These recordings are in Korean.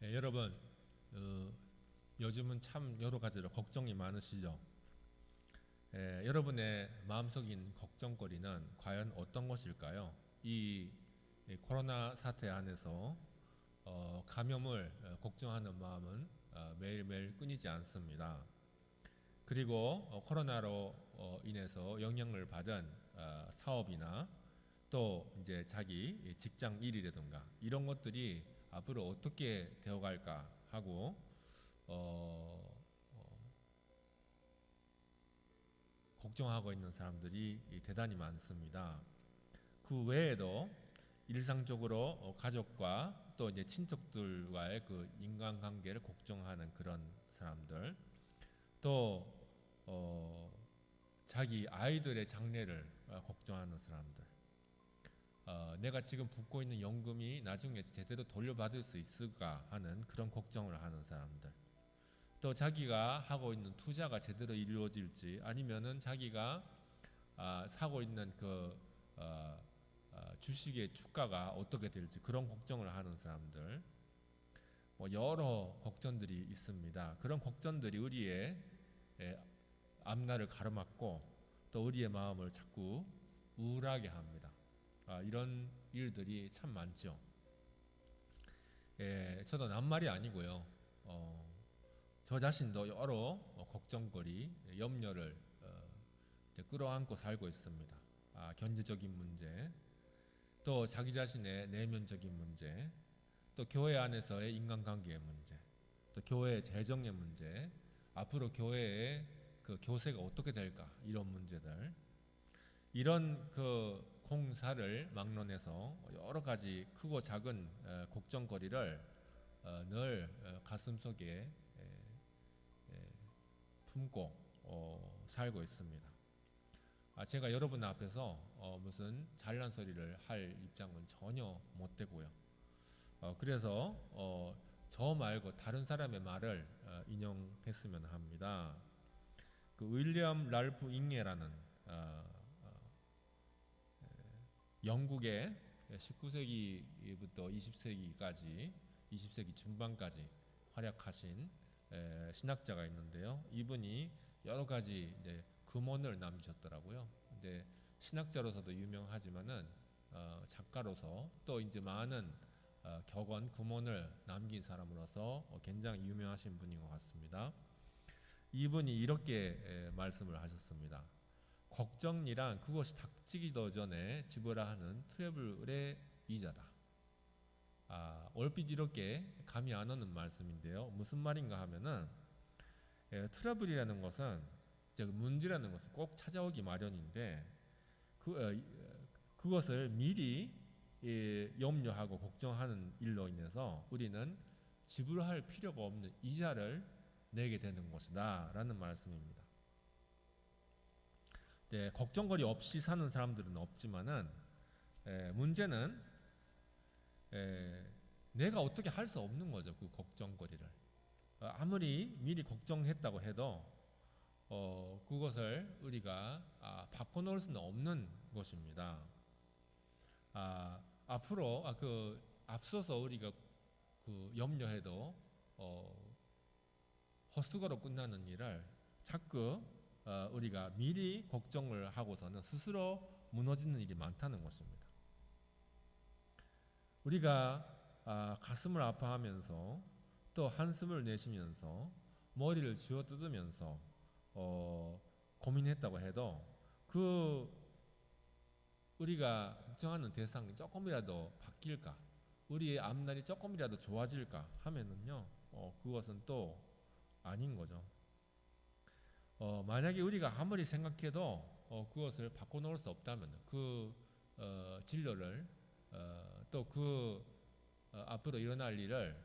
여러분, 어, 요즘은 참 여러 가지로 걱정이 많으시죠? 여러분의 마음속인 걱정거리는 과연 어떤 것일까요? 이 코로나 사태 안에서 감염을 걱정하는 마음은 매일매일 끊이지 않습니다. 그리고 코로나로 인해서 영향을 받은 사업이나 또 이제 자기 직장 일이라든가 이런 것들이 앞으로 어떻게 되어갈까 하고 어, 걱정하고 있는 사람들이 대단히 많습니다. 그 외에도 일상적으로 가족과 또 이제 친척들과의 그 인간관계를 걱정하는 그런 사람들, 또 어, 자기 아이들의 장래를 걱정하는 사람들, 내가 지금 붓고 있는 연금이 나중에 제대로 돌려받을 수 있을까 하는 그런 걱정을 하는 사람들, 또 자기가 하고 있는 투자가 제대로 이루어질지 아니면은 자기가 사고 있는 그 주식의 주가가 어떻게 될지 그런 걱정을 하는 사람들, 뭐 여러 걱정들이 있습니다. 그런 걱정들이 우리의 앞날을 가로막고 또 우리의 마음을 자꾸 우울하게 합니다. 이런 일들이 참 많죠. 저도 낱말이 아니고요. 저 자신도 여러 걱정거리, 염려를 끌어안고 살고 있습니다. 경제적인 문제, 또 자기 자신의 내면적인 문제, 또 교회 안에서의 인간관계의 문제, 또 교회의 재정의 문제, 앞으로 교회의 그 교세가 어떻게 될까 이런 문제들, 이런 그 공사를 막론해서 여러 가지 크고 작은 걱정거리를 늘 가슴속에 품고 살고 있습니다. 제가 여러분 앞에서 무슨 잘난 소리를 할 입장은 전혀 못 되고요. 그래서 저 말고 다른 사람의 말을 인용했으면 합니다. 그 윌리엄 랄프 잉예라는 영국의 19세기부터 20세기까지 20세기 중반까지 활약하신 신학자가 있는데요. 이분이 여러 가지 이제 금언을 남기셨더라고요. 근데 신학자로서도 유명하지만은 작가로서 또 이제 많은 격언 금언을 남긴 사람으로서 굉장히 유명하신 분인 것 같습니다. 이분이 이렇게 말씀을 하셨습니다. 걱정이란 그것이 닥치기도 전에 지불해야 하는 트러블의 이자다. 얼핏 이렇게 감이 안 오는 말씀인데요. 무슨 말인가 하면은 트러블이라는 것은 문제라는 것은 꼭 찾아오기 마련인데 그것을 미리 염려하고 걱정하는 일로 인해서 우리는 지불할 필요가 없는 이자를 내게 되는 것이다 라는 말씀입니다. 걱정거리 없이 사는 사람들은 없지만은 문제는 내가 어떻게 할 수 없는 거죠. 그 걱정거리를 아무리 미리 걱정했다고 해도 그것을 우리가 바꿔놓을 수는 없는 것입니다. 앞으로 그 앞서서 우리가 그 염려해도 헛수고로 끝나는 일을 자꾸 우리가 미리 걱정을 하고서는 스스로 무너지는 일이 많다는 것입니다. 우리가 가슴을 아파하면서 또 한숨을 내쉬면서 머리를 쥐어 뜯으면서 고민했다고 해도 그 우리가 걱정하는 대상이 조금이라도 바뀔까, 우리의 앞날이 조금이라도 좋아질까 하면은요, 그것은 또 아닌 거죠. 만약에 우리가 아무리 생각해도 그것을 바꿔놓을 수 없다면 그 진로를 또 그 앞으로 일어날 일을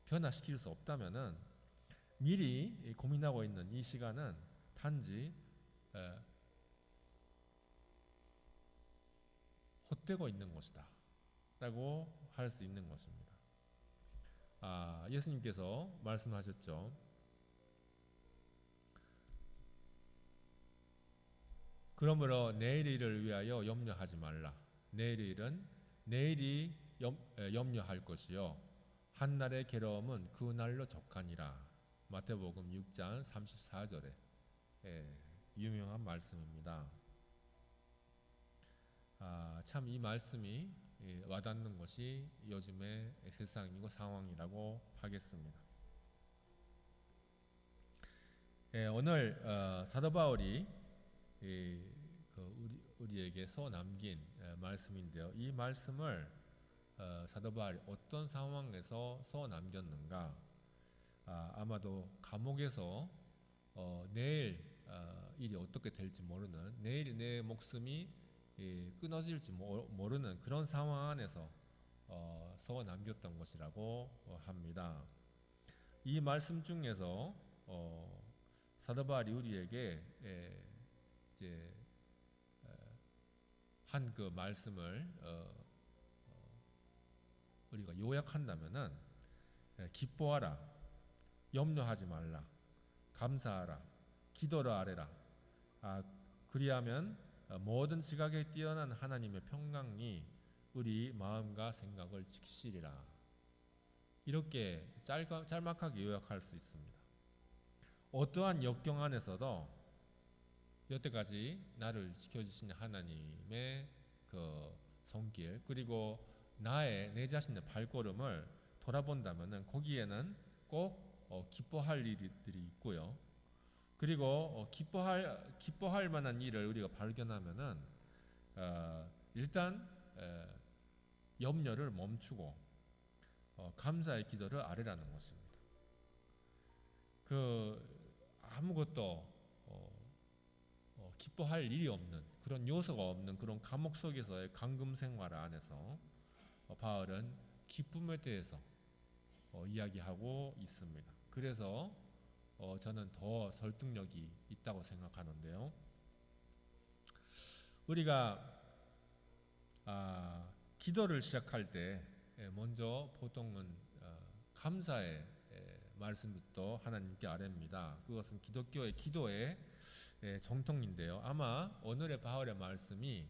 변화시킬 수 없다면은 미리 고민하고 있는 이 시간은 단지 헛되고 있는 것이다 라고 할 수 있는 것입니다. 예수님께서 말씀하셨죠. 그러므로 내일 일을 위하여 염려하지 말라. 내일 일은 내일이 염려할 것이요 한 날의 괴로움은 그 날로 족하니라. 마태복음 6장 34절에 유명한 말씀입니다. 참 이 말씀이 와닿는 것이 요즘의 세상이고 상황이라고 하겠습니다. 오늘 사도 바울이 우리에게 써 남긴 말씀인데요. 이 말씀을 사도 바울이 어떤 상황에서 써 남겼는가? 아마도 감옥에서 내일 일이 어떻게 될지 모르는, 내일 내 목숨이 끊어질지 모르는 그런 상황 안에서 써 남겼던 것이라고 합니다. 이 말씀 중에서 사도 바울이 우리에게 이제 한 그 말씀을 우리가 요약한다면은 기뻐하라, 염려하지 말라, 감사하라, 기도를 아뢰라. 그리하면 모든 지각에 뛰어난 하나님의 평강이 우리 마음과 생각을 지키시리라. 이렇게 짤막하게 요약할 수 있습니다. 어떠한 역경 안에서도 여태까지 나를 지켜주신 하나님의 그 손길, 그리고 내 자신의 발걸음을 돌아본다면은 거기에는 꼭 기뻐할 일들이 있고요. 그리고 기뻐할 만한 일을 우리가 발견하면은 일단 염려를 멈추고 감사의 기도를 아뢰라는 것입니다. 아무것도 기뻐할 일이 없는 그런 요소가 없는 그런 감옥 속에서의 감금 생활 안에서 바울은 기쁨에 대해서 이야기하고 있습니다. 그래서 저는 더 설득력이 있다고 생각하는데요. 우리가 기도를 시작할 때 먼저 보통은 감사의 말씀부터 하나님께 아뢰입니다. 그것은 기독교의 기도의 정통인데요. 아마 오늘의 바울의 말씀이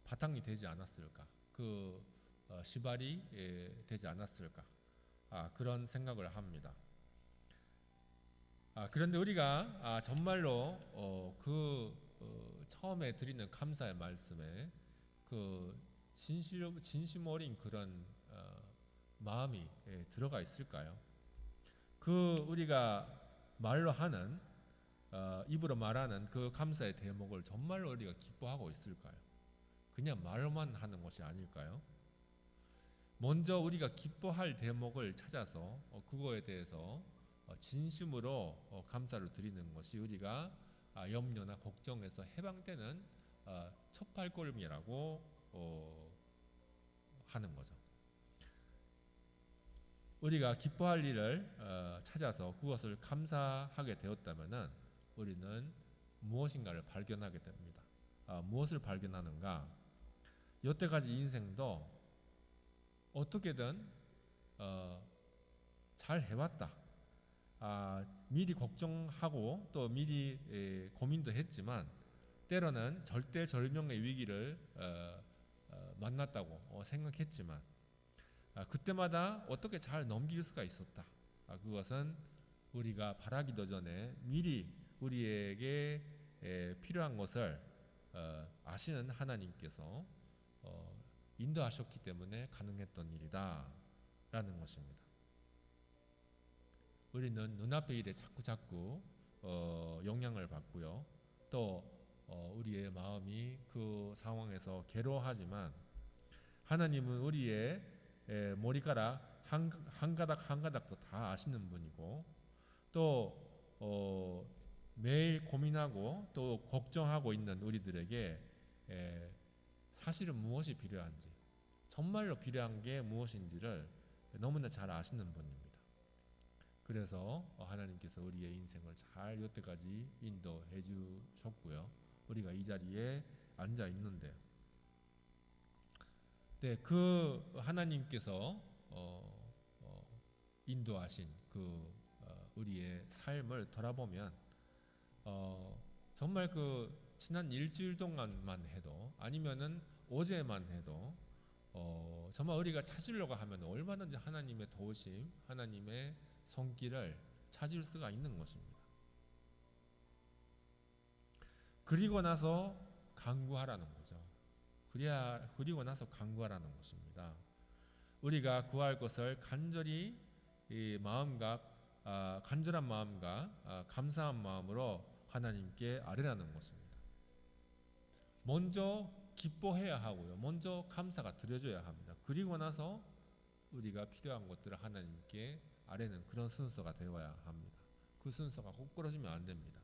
바탕이 되지 않았을까, 시발이 되지 않았을까, 그런 생각을 합니다. 그런데 우리가 정말로 처음에 드리는 감사의 말씀에 진심 어린 그런 마음이 들어가 있을까요? 우리가 말로 하는 입으로 말하는 그 감사의 대목을 정말로 우리가 기뻐하고 있을까요? 그냥 말로만 하는 것이 아닐까요? 먼저 우리가 기뻐할 대목을 찾아서 그거에 대해서 진심으로 감사를 드리는 것이 우리가 염려나 걱정에서 해방되는 첫 발걸음이라고 하는 거죠. 우리가 기뻐할 일을 찾아서 그것을 감사하게 되었다면은 우리는 무엇인가를 발견하게 됩니다. 무엇을 발견하는가? 여태까지 인생도 어떻게든 잘 해왔다. 미리 걱정하고 또 미리 고민도 했지만 때로는 절대절명의 위기를 만났다고 생각했지만 그때마다 어떻게 잘 넘길 수가 있었다. 그것은 우리가 바라기도 전에 미리 우리에게 필요한 것을 아시는 하나님께서 인도하셨기 때문에 가능했던 일이다 라는 것입니다. 우리는 눈앞의 일에 자꾸 영향을 받고요. 또 우리의 마음이 그 상황에서 괴로워하지만 하나님은 우리의 머리카락 한 가닥도 다 아시는 분이고 또 매일 고민하고 또 걱정하고 있는 우리들에게 사실은 무엇이 필요한지, 정말로 필요한 게 무엇인지를 너무나 잘 아시는 분입니다. 그래서 하나님께서 우리의 인생을 잘 여태까지 인도해 주셨고요. 우리가 이 자리에 앉아 있는데요. 네, 하나님께서 인도하신 우리의 삶을 돌아보면 정말 지난 일주일 동안만 해도 아니면은 어제만 해도 정말 우리가 찾으려고 하면 얼마든지 하나님의 도우심, 하나님의 손길을 찾을 수가 있는 것입니다. 그리고 나서 간구하라는 거죠. 그리고 나서 간구하라는 것입니다. 우리가 구할 것을 간절히 간절한 마음과 감사한 마음으로 하나님께 아뢰라는 것입니다. 먼저 기뻐해야 하고요. 먼저 감사가 드려져야 합니다. 그리고 나서 우리가 필요한 것들을 하나님께 아뢰는 그런 순서가 되어야 합니다. 그 순서가 꼬꾸라지면 안 됩니다.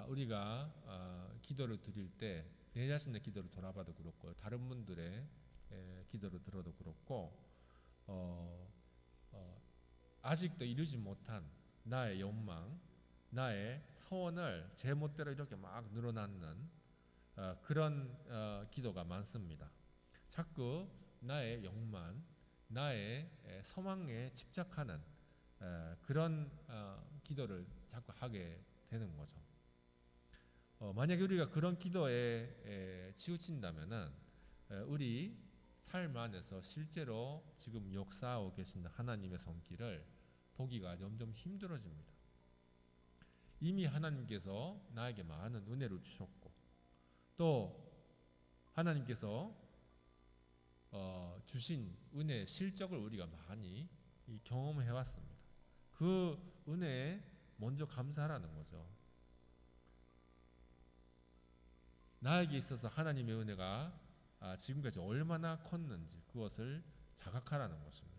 우리가 기도를 드릴 때 내 자신의 기도를 돌아봐도 그렇고 다른 분들의 기도를 들어도 그렇고 아직도 이루지 못한 나의 욕망, 나의 소원을 제 멋대로 이렇게 막 늘어놓는 그런 기도가 많습니다. 자꾸 나의 욕망, 나의 소망에 집착하는 그런 기도를 자꾸 하게 되는 거죠. 만약에 우리가 그런 기도에 치우친다면은 우리 삶 안에서 실제로 지금 역사하고 계신 하나님의 손길을 보기가 점점 힘들어집니다. 이미 하나님께서 나에게 많은 은혜를 주셨고 또 하나님께서 주신 은혜의 실적을 우리가 많이 경험해 왔습니다. 그 은혜에 먼저 감사하라는 거죠. 나에게 있어서 하나님의 은혜가 지금까지 얼마나 컸는지 그것을 자각하라는 것입니다.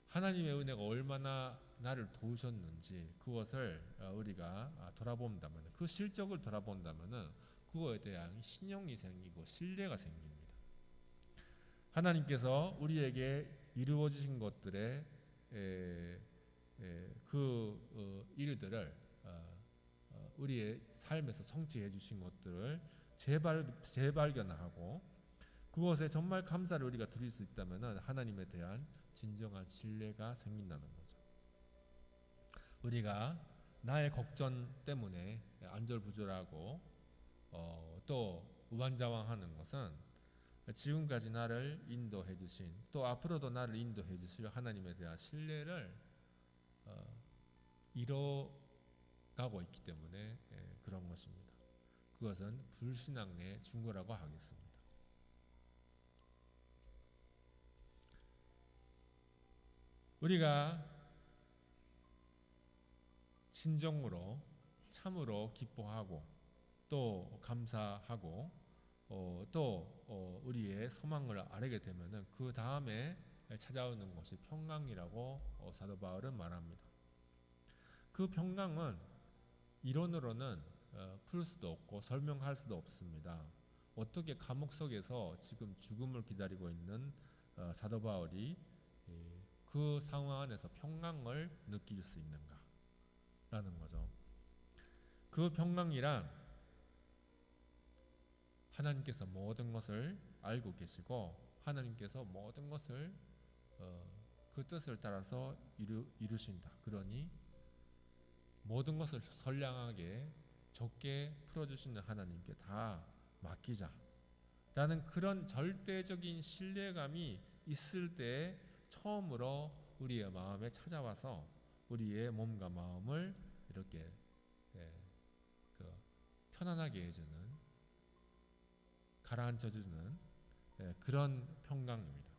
하나님의 은혜가 얼마나 나를 도우셨는지 그것을 우리가 돌아본다면, 그 실적을 돌아본다면 그거에 대한 신용이 생기고 신뢰가 생깁니다. 하나님께서 우리에게 이루어 주신 것들의 일들을 우리의 삶에서 성취해 주신 것들을 재발견하고 그것에 정말 감사를 우리가 드릴 수 있다면 하나님에 대한 진정한 신뢰가 생긴다는 거죠. 우리가 나의 걱정 때문에 안절부절하고 또 우왕좌왕하는 것은 지금까지 나를 인도해 주신, 또 앞으로도 나를 인도해 주실 하나님에 대한 신뢰를 잃어가고 있기 때문에 그런 것입니다. 그것은 불신앙의 증거라고 하겠습니다. 우리가 진정으로 참으로 기뻐하고 또 감사하고 또 우리의 소망을 아뢰게 되면은 그 다음에 찾아오는 것이 평강이라고 사도 바울은 말합니다. 그 평강은 이론으로는 풀 수도 없고 설명할 수도 없습니다. 어떻게 감옥 속에서 지금 죽음을 기다리고 있는 사도 바울이 그 상황 안에서 평강을 느낄 수 있는가라는 거죠. 그 평강이란 하나님께서 모든 것을 알고 계시고 하나님께서 모든 것을 그 뜻을 따라서 이루신다. 그러니 모든 것을 선량하게 적게 풀어주시는 하나님께 다 맡기자 라는 그런 절대적인 신뢰감이 있을 때 처음으로 우리의 마음에 찾아와서 우리의 몸과 마음을 이렇게 편안하게 해주는, 가라앉혀주는 그런 평강입니다.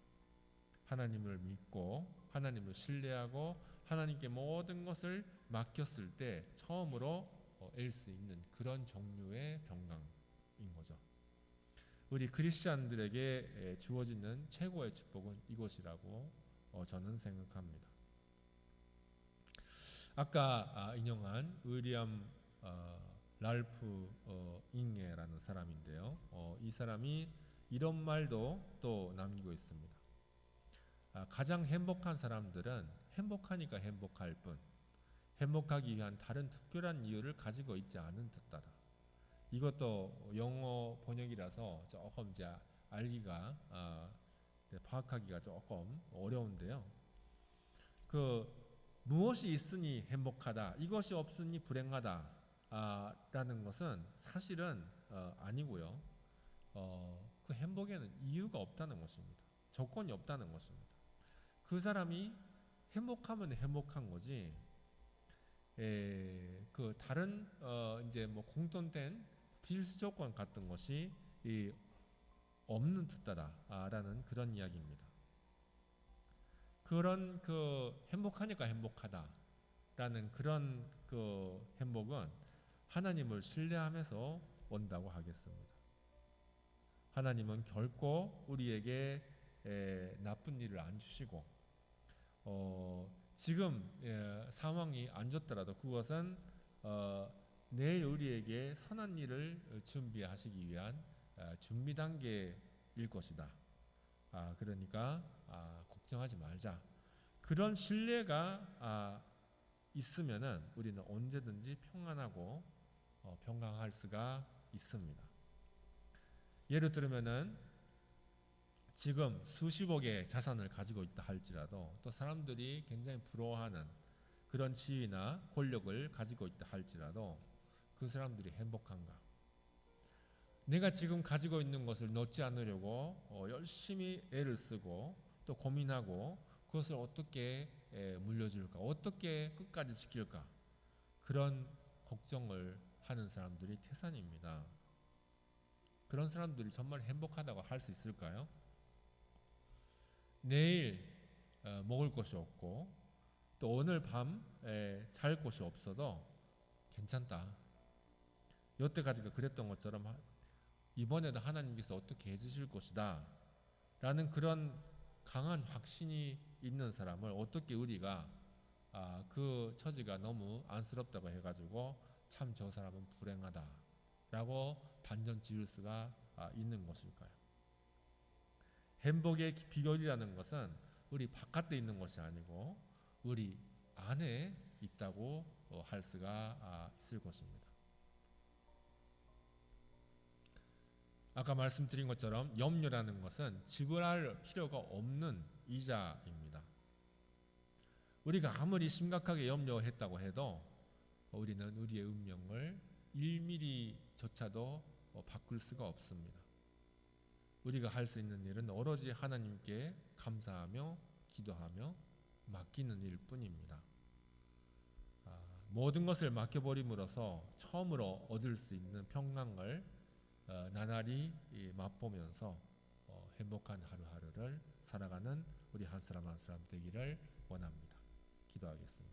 하나님을 믿고 하나님을 신뢰하고 하나님께 모든 것을 맡겼을 때 처음으로 앨 수 있는 그런 종류의 평강인 거죠. 우리 크리스찬들에게 주어지는 최고의 축복은 이것이라고 저는 생각합니다. 아까 인용한 위리엄 랄프 잉예라는 사람인데요. 이 사람이 이런 말도 또 남기고 있습니다. 가장 행복한 사람들은 행복하니까 행복할 뿐 행복하기 위한 다른 특별한 이유를 가지고 있지 않은 듯하다. 이것도 영어 번역이라서 조금 이제 알기가 파악하기가 조금 어려운데요. 무엇이 있으니 행복하다, 이것이 없으니 불행하다 라는 것은 사실은 아니고요. 그 행복에는 이유가 없다는 것입니다. 조건이 없다는 것입니다. 그 사람이 행복하면 행복한 거지. 그 다른 이제 뭐 공통된 필수 조건 같은 것이 없는 듯하다라는 그런 이야기입니다. 그런 그 행복하니까 행복하다라는 그런 그 행복은 하나님을 신뢰하면서 온다고 하겠습니다. 하나님은 결코 우리에게 나쁜 일을 안 주시고 지금 상황이 안 좋더라도 그것은 내일 우리에게 선한 일을 준비하시기 위한 준비 단계일 것이다. 그러니까 걱정하지 말자. 그런 신뢰가 있으면은 우리는 언제든지 평안하고 평강할 수가 있습니다. 예를 들면은 지금 수십억의 자산을 가지고 있다 할지라도 또 사람들이 굉장히 부러워하는 그런 지위나 권력을 가지고 있다 할지라도 그 사람들이 행복한가? 내가 지금 가지고 있는 것을 놓지 않으려고 열심히 애를 쓰고 또 고민하고 그것을 어떻게 물려줄까? 어떻게 끝까지 지킬까? 그런 걱정을 하는 사람들이 태산입니다. 그런 사람들이 정말 행복하다고 할 수 있을까요? 내일 먹을 것이 없고 또 오늘 밤 잘 곳이 없어도 괜찮다. 여태까지가 그랬던 것처럼 이번에도 하나님께서 어떻게 해주실 것이다 라는 그런 강한 확신이 있는 사람을 어떻게 우리가 그 처지가 너무 안쓰럽다고 해가지고 참 저 사람은 불행하다 라고 단정 지을 수가 있는 것일까요? 행복의 비결이라는 것은 우리 바깥에 있는 것이 아니고 우리 안에 있다고 할 수가 있을 것입니다. 아까 말씀드린 것처럼 염려라는 것은 지불할 필요가 없는 이자입니다. 우리가 아무리 심각하게 염려했다고 해도 우리는 우리의 운명을 1mm조차도 바꿀 수가 없습니다. 우리가 할 수 있는 일은 오로지 하나님께 감사하며 기도하며 맡기는 일뿐입니다. 모든 것을 맡겨버림으로써 처음으로 얻을 수 있는 평강을 나날이 맛보면서 행복한 하루하루를 살아가는 우리 한 사람 한 사람 되기를 원합니다. 기도하겠습니다.